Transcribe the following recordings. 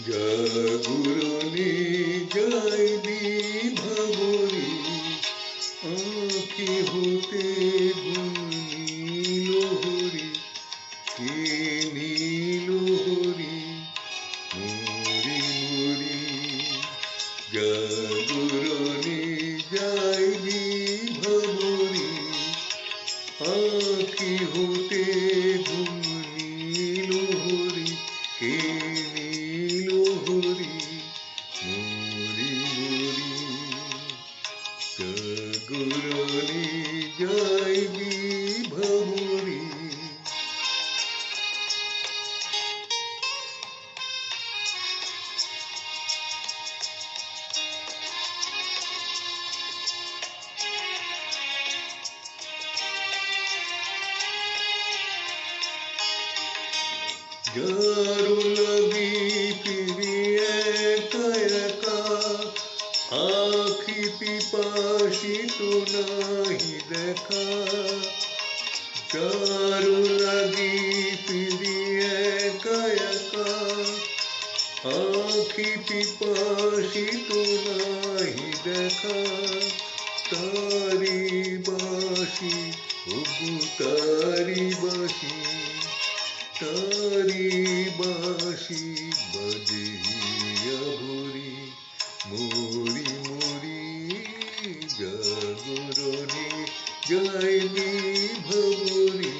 জাগরণে যাইবি ভাবরি আঁখি হতে ঘুম নীল হরি কে নীল হরি মরি মরি জাগরণে যাইবি ভাবরি আঁখি হতে ঘুম নীল হরি কে নীল হরি মরি মরি জাগরণে যাইবি ভাবরি যার লাগি ফিরি একা একা আখি পিপাসিত নাহি দেখা যার লাগি ফিরি একা একা আখি পিপাসিত নাহি দেখা তারি বাসি ওগো তারি বাসি তারি বাসি বাজিয়া ভরি মরি মরি জাগরণে যাইবি ভাবরি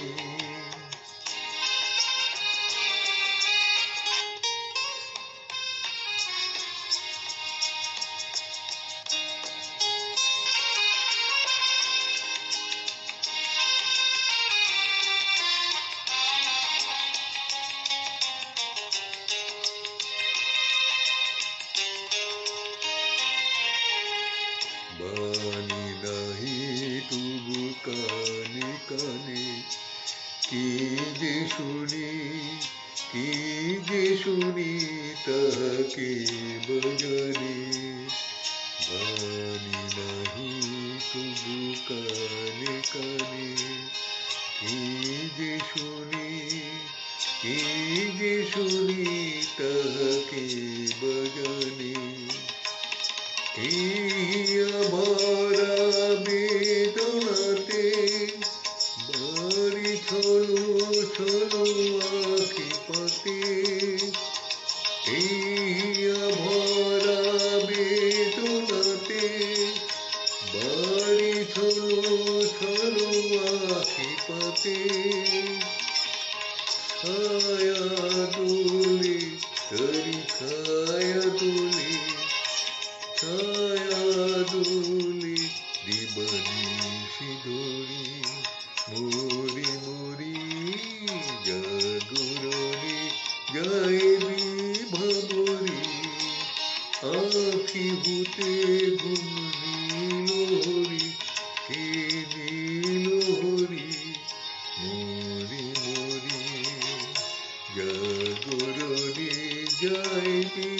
বাণী নাহি তবু কানে কানে কি যে শুনি তাহাকে বজানে বাণী নাহি তবু কানে কানে কি যে শুনি তাহাকে বজানে ভরা বেদনাতে বাড়ি ছলো ছলো আখি পাতে ভরা বেদনাতে বাড়ি ছলো ছলো আখি পাতে ছায়া দোলে তরি ছায়া দোলে ছায়া দোলে দিবানিশি ধরি মরি মরি জাগরণে যাইবি ভাবরি আখি হতে ঘুম নীল হরি কে নীল হরি মরি মরি জাগরণে যাইবি